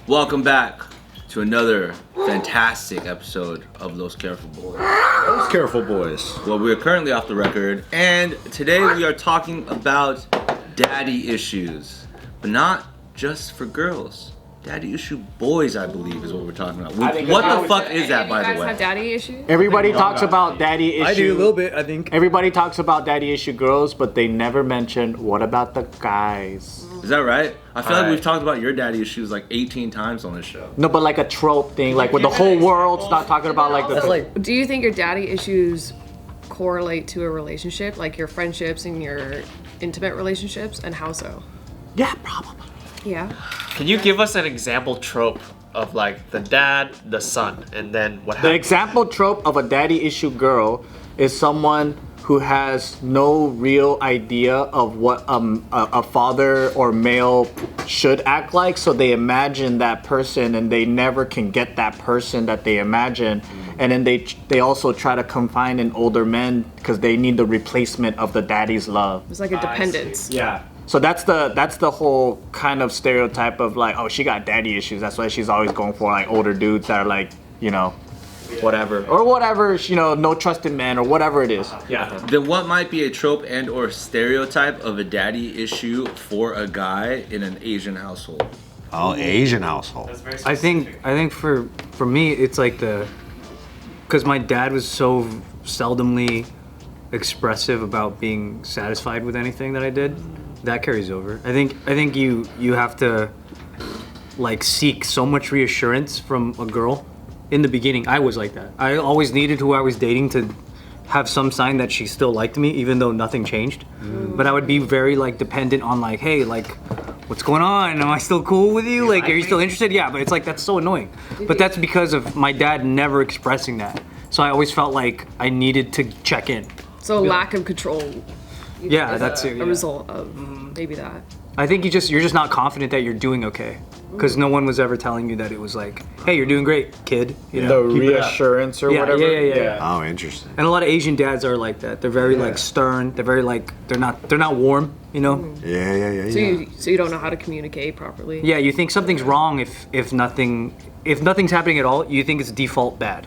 Welcome back to another fantastic episode of Those Careful Boys. Those Careful Boys. Well, we are currently off the record, and today we are talking about daddy issues, but not just for girls. Daddy issue boys, I believe, is what we're talking about. What the fuck is that, by the way? You guys have daddy issues? Everybody talks about daddy issue. I do a little bit, I think. Everybody talks about daddy issue girls, but they never mention what about the guys. Is that right? I feel like we've talked about your daddy issues like 18 times on this show. No, but like a trope thing, like where the whole world's not talking about like the. That's like, Do you think your daddy issues correlate to a relationship, like your friendships and your intimate relationships, and how so? Yeah, probably. Yeah. Can you give us an example trope of like the dad, the son, and then what The happens? example trope of a daddy issue girl is someone who has no real idea of what a father or male should act like, so they imagine that person and they never can get that person that they imagine, and then they also try to confine in older men because they need the replacement of the daddy's love. It's like a dependence. Yeah. So that's the whole kind of stereotype of like, oh, she got daddy issues. That's why she's always going for like older dudes that are like, you know, whatever. Or whatever, you know, no trusted man or whatever it is. Yeah. Then what might be a trope and or stereotype of a daddy issue for a guy in an Asian household? oh, Asian household. I think for me it's like because my dad was so seldomly expressive about being satisfied with anything that I did, that carries over. I think you have to like seek so much reassurance from a girl. In the beginning, I was like that. I always needed who I was dating to have some sign that she still liked me, even though nothing changed. But I would be very like dependent on like, hey, like, what's going on? Am I still cool with you? Like, are you still interested? Yeah, but it's like, that's so annoying. But that's because of my dad never expressing that. So I always felt like I needed to check in. So lack of control. Yeah, is that's it. a result of maybe that. I think you're just not confident that you're doing okay. Because no one was ever telling you that it was like, hey, you're doing great, kid. You know? The reassurance or Yeah. whatever. Oh, interesting. And a lot of Asian dads are like that. They're very like stern. They're very like they're not warm. You know. Yeah. So you don't know how to communicate properly. Yeah, you think something's wrong if nothing's happening at all. You think it's default bad.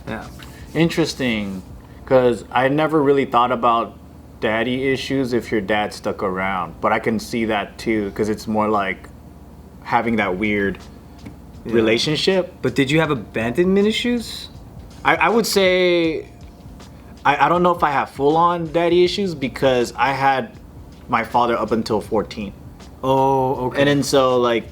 Yeah. Interesting, because I never really thought about daddy issues if your dad stuck around, but I can see that too, because it's more like having that weird relationship. But did you have abandonment issues? I would say I don't know if I have full-on daddy issues because I had my father up until 14. Oh, okay. And then so like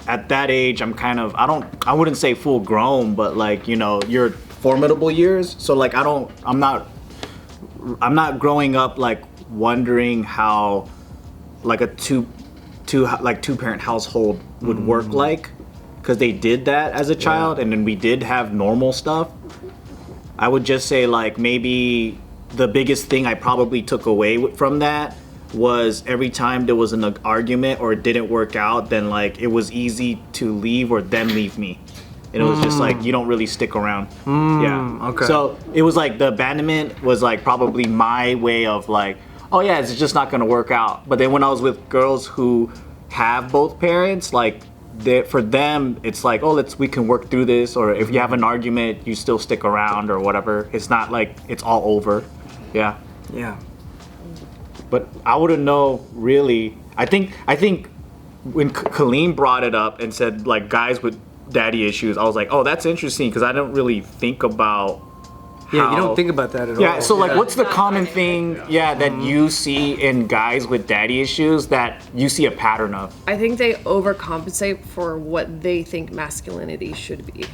at that age I'm kind of I wouldn't say full grown, but like, you know, you're formidable years. So like I'm not growing up like wondering how like a two parent household would work like, because they did that as a child, and then we did have normal stuff. I would just say like maybe the biggest thing I probably took away from that was every time there was an argument or it didn't work out, then like it was easy to leave or them leave me. And it was just like, you don't really stick around. Yeah. Okay. So it was like the abandonment was like probably my way of like, oh yeah, it's just not gonna work out. But then when I was with girls who have both parents, like for them, it's like, oh, we can work through this. Or if you have an argument, you still stick around or whatever. It's not like it's all over. Yeah. Yeah. But I wouldn't know really. I think when Kalyne brought it up and said like guys with daddy issues, I was like, oh, that's interesting, because I don't really think about Yeah, you don't think about that at all. Yeah, so like what's the common thing that you see in guys with daddy issues that you see a pattern of? I think they overcompensate for what they think masculinity should be.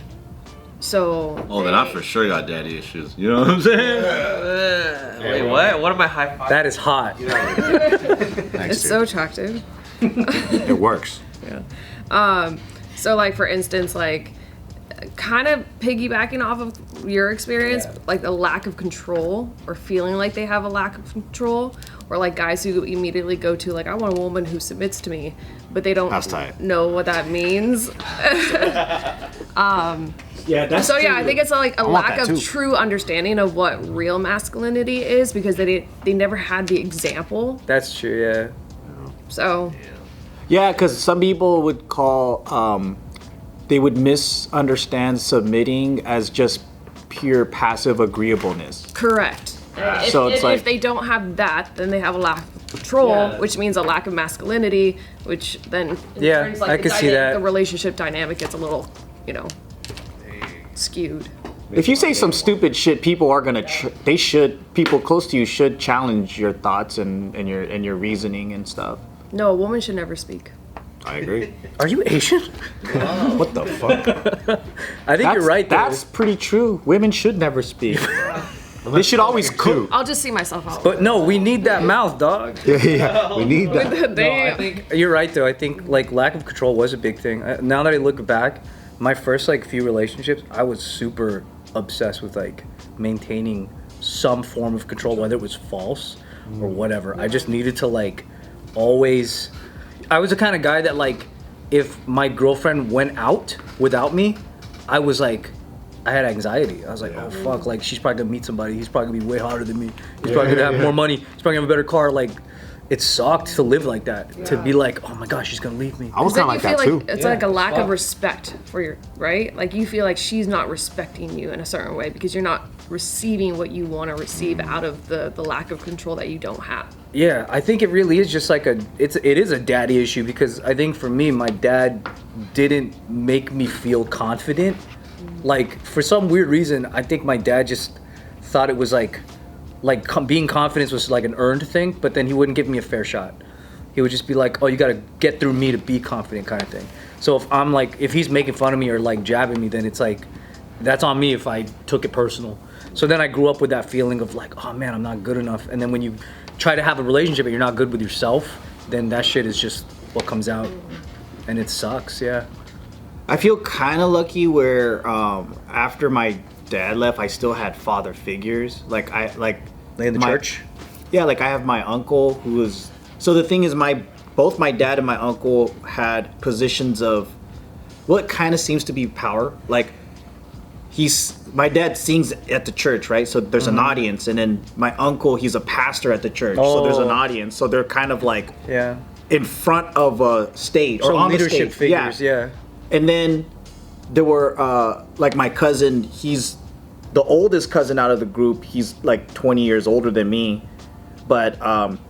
So Then I for sure got daddy issues. You know what I'm saying? Wait, what? What am I high five? That is hot. it's so attractive. It works. So like for instance, like kind of piggybacking off of your experience, like the lack of control or feeling like they have a lack of control, or like guys who immediately go to like, I want a woman who submits to me, but they don't know what that means. Yeah, that's so yeah, I think it's like a lack of too. true understanding of what real masculinity is, because they never had the example. That's true, yeah. So Yeah, because some people would call, they would misunderstand submitting as just pure passive agreeableness. Correct. So it's like- if they don't have that, then they have a lack of control, Yeah. which means a lack of masculinity, which then in Yeah, turns, like, I the could see that. The relationship dynamic gets a little, skewed. If you say some stupid shit, people are gonna. People close to you should challenge your thoughts and your reasoning and stuff. No, a woman should never speak. I agree. Are you Asian? What the fuck? I think you're right. Though. That's pretty true. Women should never speak. They should always cook. I'll just see myself out. But no, we need that mouth, dog. Yeah, we need that. They- I think you're right though. I think like lack of control was a big thing. Now that I look back, my first like few relationships, I was super obsessed with like maintaining some form of control, whether it was false or whatever. I just needed to like always. I was the kind of guy that like if my girlfriend went out without me, I was like. I had anxiety. I was like, oh fuck, like she's probably gonna meet somebody. He's probably gonna be way hotter than me. He's probably gonna have more money. He's probably gonna have a better car. Like, it sucked to live like that. To be like, oh my gosh, she's gonna leave me. I was Then kind of you like feel that like too. it's like a lack of respect for your, right? Like you feel like she's not respecting you in a certain way because you're not receiving what you want to receive out of the lack of control that you don't have. Yeah, I think it really is just like it is a daddy issue because I think for me, my dad didn't make me feel confident. Like for some weird reason, I think my dad just thought it was like being confident was like an earned thing, but then he wouldn't give me a fair shot. He would just be like, "Oh, you gotta get through me to be confident," kind of thing. So if he's making fun of me or like jabbing me, then it's like that's on me if I took it personal. So then I grew up with that feeling of like, "Oh man, I'm not good enough." And then when you try to have a relationship and you're not good with yourself, then that shit is just what comes out, and it sucks. Yeah. I feel kind of lucky where after my dad left, I still had father figures. Like In the church? Yeah, like I have my uncle who was. So the thing is, both my dad and my uncle had positions of what kind of seems to be power. Like my dad sings at the church, right? So there's an audience, and then my uncle, he's a pastor at the church, so there's an audience. So they're kind of like in front of a stage or So on leadership the stage. figures, yeah. And then there were like my cousin, he's the oldest cousin out of the group. He's like 20 years older than me, but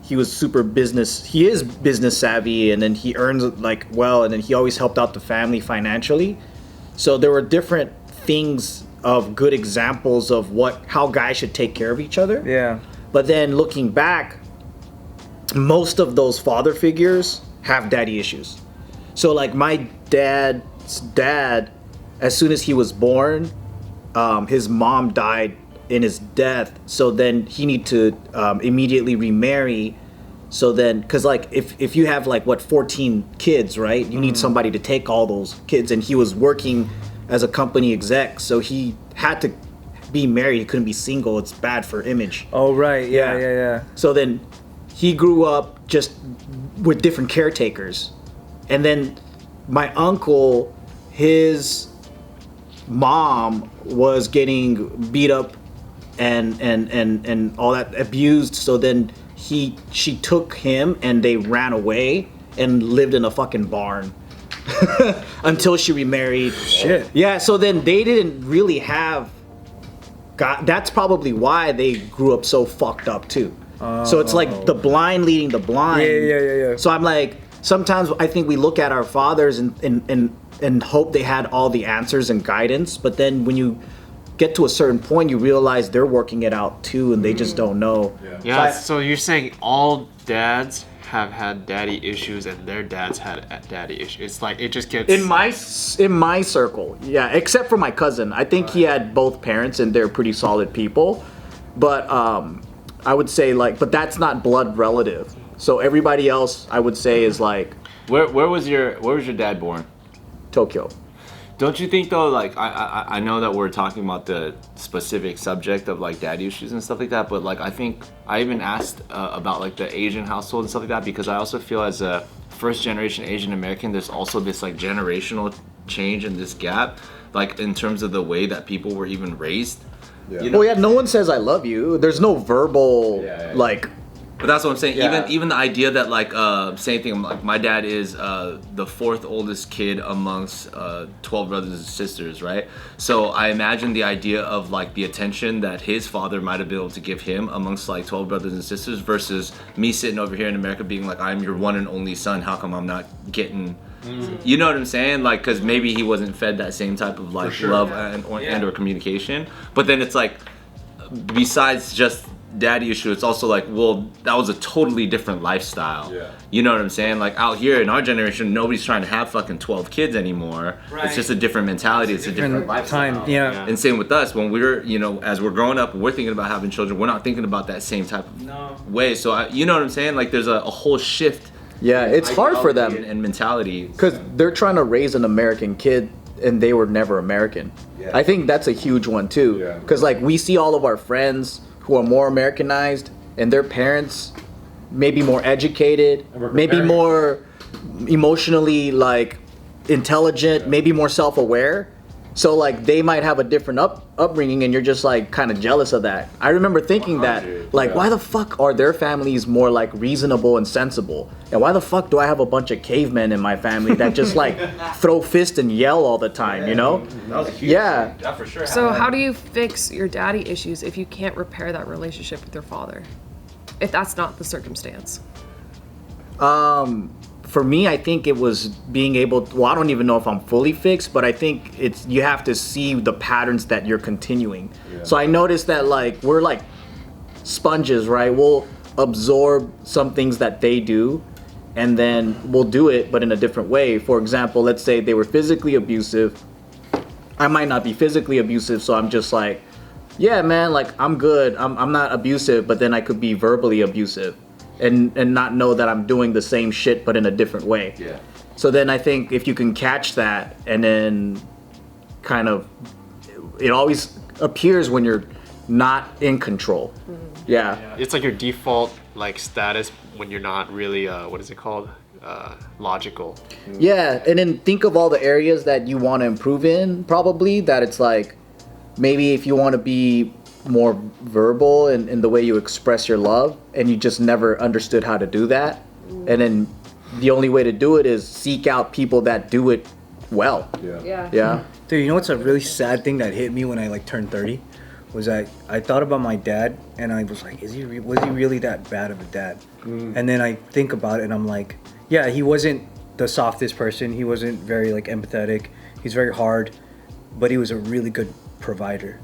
he was he is business savvy, and then he earns like well, and then he always helped out the family financially. So there were different things of good examples of how guys should take care of each other. Yeah. But then looking back, most of those father figures have daddy issues. So like my dad's dad, as soon as he was born, his mom died in his death. So then he needed to immediately remarry. So then, because like if you have like 14 kids, right? You need somebody to take all those kids, and he was working as a company exec, so he had to be married. He couldn't be single. It's bad for image. Oh right, yeah. So then he grew up just with different caretakers. And then my uncle, his mom was getting beat up and all that, abused. So then she took him and they ran away and lived in a fucking barn until she remarried. Shit. Yeah, so then they didn't really have that's probably why they grew up so fucked up too. So it's like the blind leading the blind. Yeah. So I'm like, sometimes I think we look at our fathers and hope they had all the answers and guidance, but then when you get to a certain point, you realize they're working it out too, and they just don't know. Yeah, so you're saying all dads have had daddy issues and their dads had daddy issues. It's like it just gets in my circle, yeah, except for my cousin. I think he had both parents and they're pretty solid people. But I would say but that's not blood relative. So everybody else I would say is like Where was your dad born? Tokyo. Don't you think though, like I know that we're talking about the specific subject of like daddy issues and stuff like that, but like I think I even asked about like the Asian household and stuff like that, because I also feel as a first generation Asian American, there's also this like generational change in this gap, like in terms of the way that people were even raised. Yeah. You know? Well, yeah, no one says I love you. There's no verbal like But that's what I'm saying. Yeah. Even the idea that like same thing. Like my dad is the fourth oldest kid amongst 12 brothers and sisters, right? So I imagine the idea of like the attention that his father might have been able to give him amongst like 12 brothers and sisters versus me sitting over here in America being like, I'm your one and only son. How come I'm not getting? You know what I'm saying? Like, because maybe he wasn't fed that same type of like love and or communication. But then it's like, besides just daddy issue, it's also like, well, that was a totally different lifestyle. Yeah. You know what I'm saying? Like out here in our generation, nobody's trying to have fucking 12 kids anymore. Right. It's just a different mentality. It's a different lifestyle. time. Yeah. And same with us, when we're, you know, as we're growing up, we're thinking about having children. We're not thinking about that same type of way. So you know what I'm saying? Like there's a whole shift. Yeah, it's hard for them and mentality because they're trying to raise an American kid and they were never American. Yeah. I think that's a huge one too. Yeah. Because like we see all of our friends who are more Americanized and their parents maybe more educated, maybe more emotionally like intelligent, maybe more self-aware. So like they might have a different upbringing and you're just like kind of jealous of that. I remember thinking that like why the fuck are their families more like reasonable and sensible? And why the fuck do I have a bunch of cavemen in my family that just like throw fists and yell all the time, you know? That was a huge Yeah. That for sure. So how do you fix your daddy issues if you can't repair that relationship with your father? If that's not the circumstance. For me, I think it was being able to, well, I don't even know if I'm fully fixed, but I think it's, you have to see the patterns that you're continuing. So I noticed that like, we're like sponges, right? We'll absorb some things that they do and then we'll do it, but in a different way. For example, let's say they were physically abusive. I might not be physically abusive, so I'm just like, yeah, man, like I'm good. I'm not abusive, but then I could be verbally abusive. And not know that I'm doing the same shit but in a different way. Yeah. So then I think if you can catch that and then kind of, it always appears when you're not in control. Yeah. It's like your default like status when you're not really what is it called? Logical. Yeah, and then think of all the areas that you want to improve in probably, that it's like maybe if you want to be more verbal in the way you express your love and you just never understood how to do that, and then the only way to do it is seek out people that do it well. Yeah. Dude, you know what's a really sad thing that hit me when I like turned 30? Was I thought about my dad and I was like, was he really that bad of a dad? And then I think about it and I'm like, yeah, he wasn't the softest person. He wasn't very like empathetic. He's very hard, but he was a really good provider.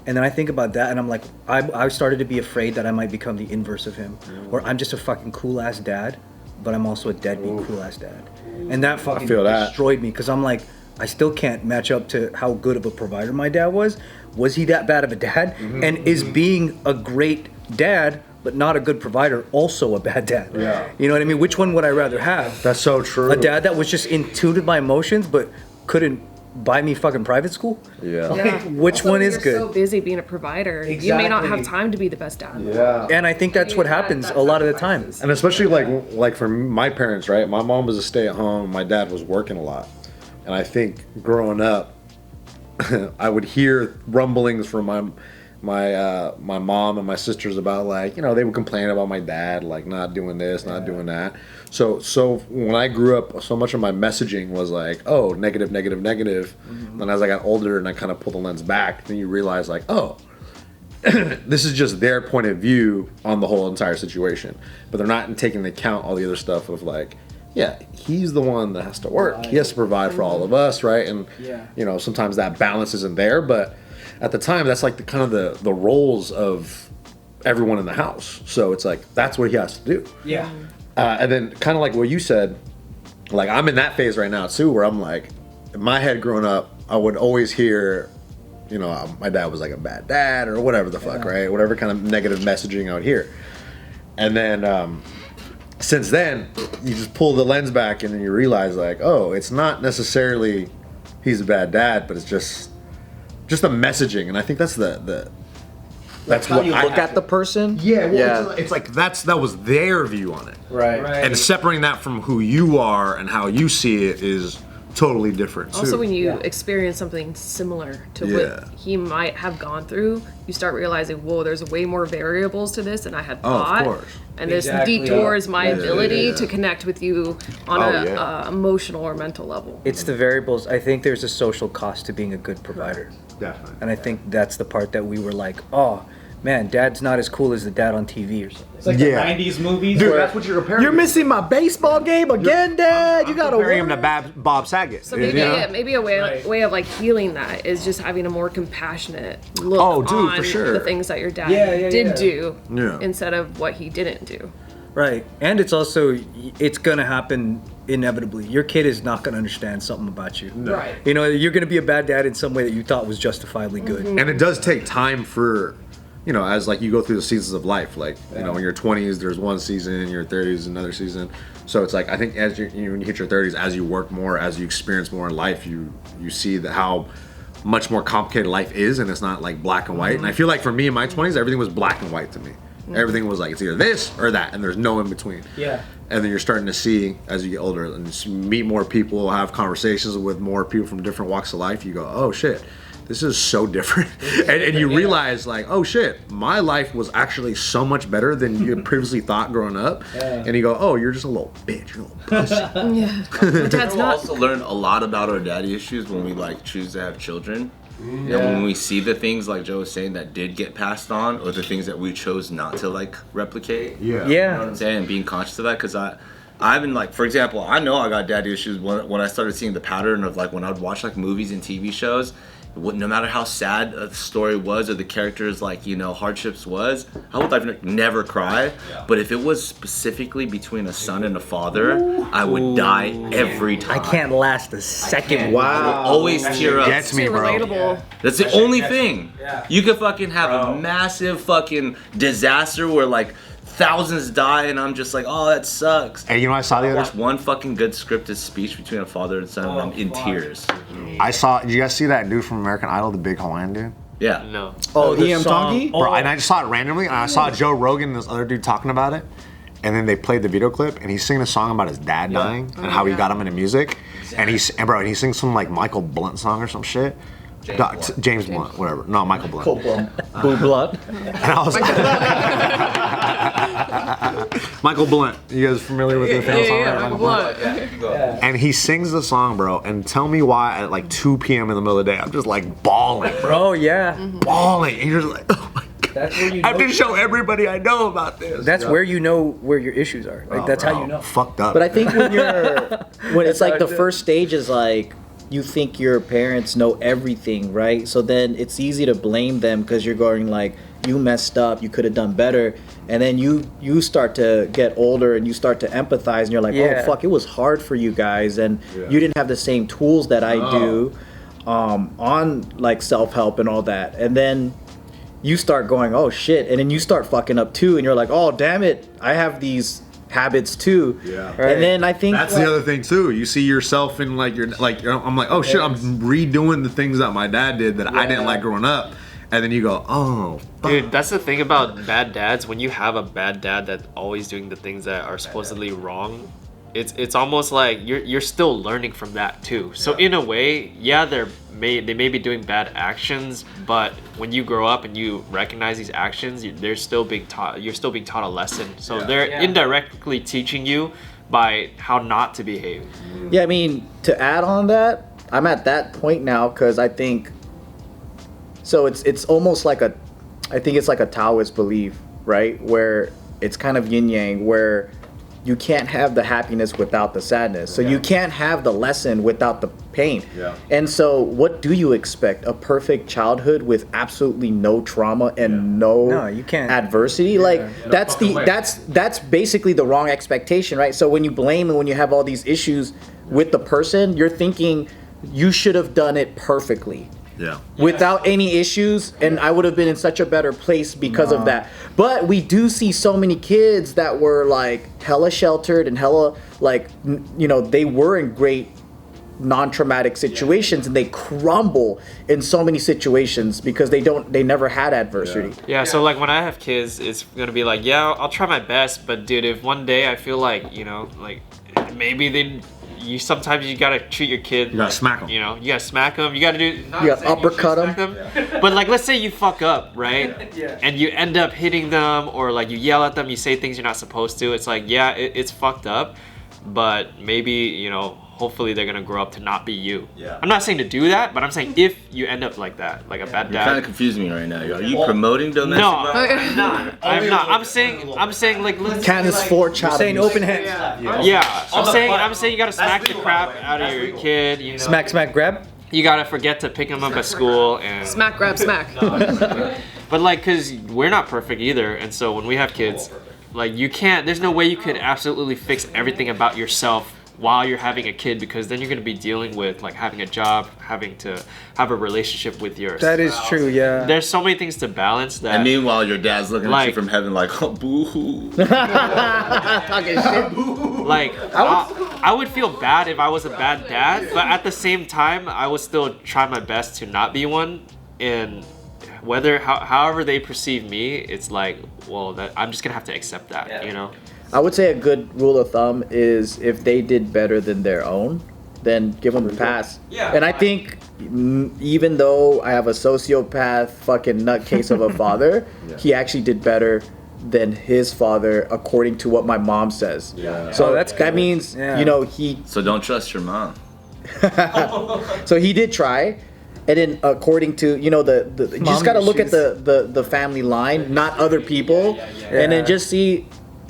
And then I think about that and I'm like, I started to be afraid that I might become the inverse of him, where I'm just a fucking cool ass dad, but I'm also a deadbeat cool ass dad. And that fucking destroyed me because I'm like, I still can't match up to how good of a provider my dad was. Was he that bad of a dad? And is being a great dad but not a good provider also a bad dad? You know what I mean? Which one would I rather have? That's so true. A dad that was just in tune with my emotions but couldn't buy me fucking private school? Which Also, one is you're good? so busy being a provider. You may not have time to be the best dad. And I think that's what happens a lot of the time. And especially like for my parents, right? My mom was a stay-at-home. My dad was working a lot, and I think growing up, I would hear rumblings from my mom and my sisters about like, you know, they would complain about my dad like not doing this, not doing that. So when I grew up, so much of my messaging was like, oh, negative. And as I got older and I kind of pulled the lens back, then you realize like, oh, this is just their point of view on the whole entire situation. But they're not taking into account all the other stuff of like, yeah, he's the one that has to work. He has to provide for all of us, right? And you know, sometimes that balance isn't there, but at the time that's like the kind of the roles of everyone in the house. So it's like that's what he has to do. And then kind of like what you said, like I'm in that phase right now too, where I'm like, in my head growing up, I would always hear, you know, my dad was like a bad dad or whatever the fuck, right? Whatever kind of negative messaging I would hear. And then since then, you just pull the lens back and then you realize like, oh, it's not necessarily he's a bad dad, but it's just the messaging. And I think that's that's how what you look at the person. It's like that was their view on it. Right. And separating that from who you are and how you see it is totally different too. Also, when you experience something similar to what he might have gone through, you start realizing, whoa, there's way more variables to this than I had thought. Of course. And this detours my ability to connect with you on a emotional or mental level. It's the variables. I think there's a social cost to being a good provider. Definitely. And I think that's the part that we were like, oh, man, dad's not as cool as the dad on TV or something. It's like the 90s movies. Dude, where that's what you're comparing. You're missing my baseball game again, Dad. You gotta comparing him to Bob Saget. So maybe a way of like healing that is just having a more compassionate look on for sure. the things that your dad did do instead of what he didn't do. Right. And it's also, it's going to happen inevitably. Your kid is not going to understand something about you. No. Right. You know, you're going to be a bad dad in some way that you thought was justifiably good. And it does take time for, you know, as like you go through the seasons of life. Like, you know, in your 20s, there's one season, in your 30s, another season. So it's like, I think as when you hit your 30s, as you work more, as you experience more in life, you see that how much more complicated life is, and it's not like black and white. And I feel like for me in my 20s, everything was black and white to me. Everything was like, it's either this or that, and there's no in between. Yeah. And then you're starting to see, as you get older, and just meet more people, have conversations with more people from different walks of life, you go, oh shit, this is so different. and you realize, like, oh shit, my life was actually so much better than you had previously thought growing up. Yeah. And you go, oh, you're just a little bitch, you're a little pussy. Dad's We not. also learn a lot about our daddy issues when we like choose to have children. And when we see the things like Joe was saying that did get passed on, or the things that we chose not to like replicate. Yeah. You know what I'm saying? And being conscious of that, because I've been like, for example, I know I got daddy issues when I started seeing the pattern of like when I'd watch like movies and TV shows. No matter how sad a story was or the character's like, you know, hardships was, I would like never cry. But if it was specifically between a son and a father, I would die every time. I can't last a second. Wow. Always tear up. Gets me, bro. Relatable. That's the only thing. You could fucking have a massive fucking disaster where like thousands die, and I'm just like, oh, that sucks. And you know what I saw the other Watch one fucking good scripted speech between a father and son, and I'm in tears. Did you guys see that dude from American Idol, the big Hawaiian dude? Yeah. No. Oh, the EM song- Tongi? Bro, and I just saw it randomly, and I saw Joe Rogan and this other dude talking about it, and then they played the video clip, and he's singing a song about his dad dying and how he got him into music, and he sings some like Michael Blunt song or some shit. James Blunt, whatever. No, Michael Blunt. Boo Blood. And I was Michael Blunt. You guys familiar with the famous song? Michael Blunt. And he sings the song, bro, and tell me why at like 2 p.m. in the middle of the day, I'm just like bawling, bro. Oh, yeah. Bawling. And you're just like, oh my God. That's where you I have to show everybody I know about this. That's where you know where your issues are. Like, that's how you know. Fucked up. But I think when it's like the first stage is like, you think your parents know everything, right? So then it's easy to blame them because you're going like, you messed up, you could have done better. And then you start to get older and you start to empathize and you're like, oh fuck, it was hard for you guys and you didn't have the same tools that I do on like self-help and all that. And then you start going, oh shit, and then you start fucking up too and you're like, oh damn it, I have these habits too. Yeah. Right. And then I think that's the other thing too. You see yourself in like I'm like, oh shit, I'm redoing the things that my dad did that I didn't like growing up. And then you go, oh, fuck. Dude, that's the thing about bad dads. When you have a bad dad that's always doing the things that are supposedly wrong, it's almost like you're still learning from that too. So in a way, they may be doing bad actions, but when you grow up and you recognize these actions, you're still being taught a lesson. So they're indirectly teaching you by how not to behave. Yeah, I mean, to add on that, I'm at that point now because I think so it's almost like I think it's like a Taoist belief, right? Where it's kind of yin yang, where you can't have the happiness without the sadness. So you can't have the lesson without the pain. Yeah. And so what do you expect? A perfect childhood with absolutely no trauma and no you can't. adversity? Like that's basically the wrong expectation, right? So when you blame and when you have all these issues with the person, you're thinking you should have done it perfectly. Yeah. Without any issues, and I would have been in such a better place because of that. But we do see so many kids that were like hella sheltered and hella like, you know, they were in great non-traumatic situations and they crumble in so many situations because they never had adversity. Yeah, so like when I have kids, it's gonna be like, yeah, I'll try my best, but dude, if one day I feel like, you know, like maybe you sometimes you gotta treat your kid. You gotta smack 'em. You know, you gotta smack them. You gotta do. You gotta uppercut 'em. But like, let's say you fuck up, right? And you end up hitting them, or like you yell at them, you say things you're not supposed to. It's like, yeah, it's fucked up, but maybe, you know, hopefully they're gonna grow up to not be you. Yeah. I'm not saying to do that, but I'm saying if you end up like that, like a bad You're kind of dad. confusing me right now. Are you promoting domestic No, violence? I'm not. I'm not. I'm saying like, let's Candace for child Saying abuse. open hands. yeah. I'm saying you gotta smack the crap out of your kid. You know? Smack, smack, grab. You gotta forget to pick him up at school and. Smack, grab, smack. But like, cause we're not perfect either, and so when we have kids, like you can't. There's no way you could absolutely fix everything about yourself while you're having a kid, because then you're gonna be dealing with like having a job, having to have a relationship with your That is spouse. true, yeah. There's so many things to balance that. And meanwhile, your dad's looking at you Like- from heaven like, oh, boo-hoo. Like, I would feel bad if I was a bad dad, but at the same time, I would still try my best to not be one. And however they perceive me, it's like, well, that I'm just gonna have to accept that, you know? I would say a good rule of thumb is if they did better than their own, then give them a pass. Yeah. And I think even though I have a sociopath fucking nutcase of a father, he actually did better than his father according to what my mom says. Yeah. So that's that good. means, Yeah. you know, he So don't trust your mom. so he did try. And then according to, you know, the you just got to look at the family line, not other people. And then just see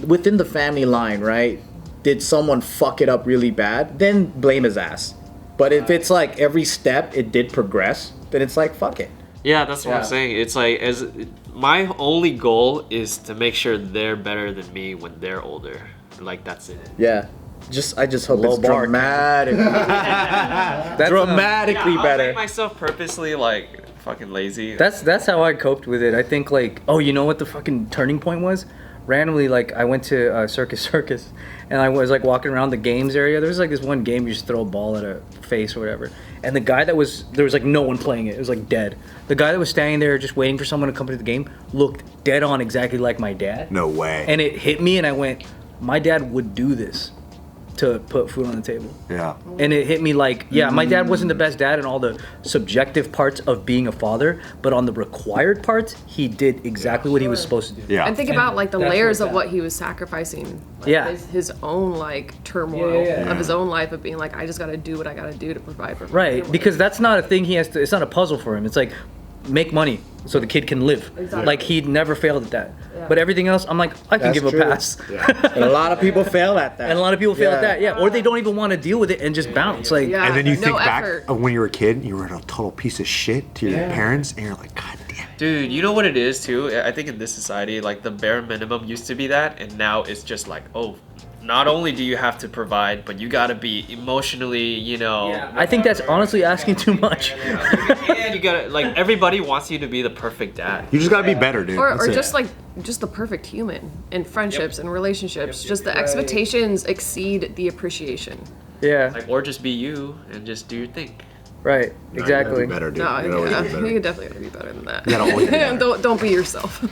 within the family line, right? Did someone fuck it up really bad? Then blame his ass. But if it's like every step it did progress, then it's like fuck it. Yeah, that's what I'm saying. It's like, as my only goal is to make sure they're better than me when they're older. Like, that's it. Yeah. I just hope Low it's bar. dramatically dramatically I'll better. make myself purposely like fucking lazy. That's how I coped with it. I think like, oh, you know what the fucking turning point was? Randomly, like I went to Circus, and I was like walking around the games area. There was like this one game you just throw a ball at a face or whatever, and the guy there was like no one playing it. It was like dead. The guy that was standing there just waiting for someone to come to the game looked dead on exactly like my dad. No way. And it hit me, and I went, my dad would do this to put food on the table. Yeah. And it hit me like, yeah, my dad wasn't the best dad in all the subjective parts of being a father, but on the required parts, he did exactly what he was supposed to do. Yeah. And think about like the that's layers where of it's what he was sacrificing. Like, Yeah. his own like turmoil Yeah. of his own life of being like, I just gotta do what I gotta do to provide for my Right, family. because that's not a thing he has to, it's not a puzzle for him. It's like, make money so the kid can live. Exactly. Like, he never failed at that. Yeah. But everything else, I'm like, I can That's give true. a pass. And a lot of people fail at that. And a lot of people fail at Yeah. that, yeah. Or they don't even want to deal with it and just bounce. Like, Yeah. And then you No think back effort. of when you were a kid, you were a total piece of shit to your parents, and you're like, God damn it. Dude, you know what it is too? I think in this society, like the bare minimum used to be that, and now it's just like, oh, not only do you have to provide, but you gotta be emotionally, you know. I think that's honestly asking too much. And you gotta, like, everybody wants you to be the perfect dad. You just gotta be better, dude. or That's it. just like the perfect human in friendships and relationships. Just the expectations exceed the appreciation. Yeah, Like, or just be you and just do your thing. right, You gotta exactly. be better, dude. No, You gotta always yeah, be better. you definitely gotta be better than that. You gotta always be better. don't be yourself.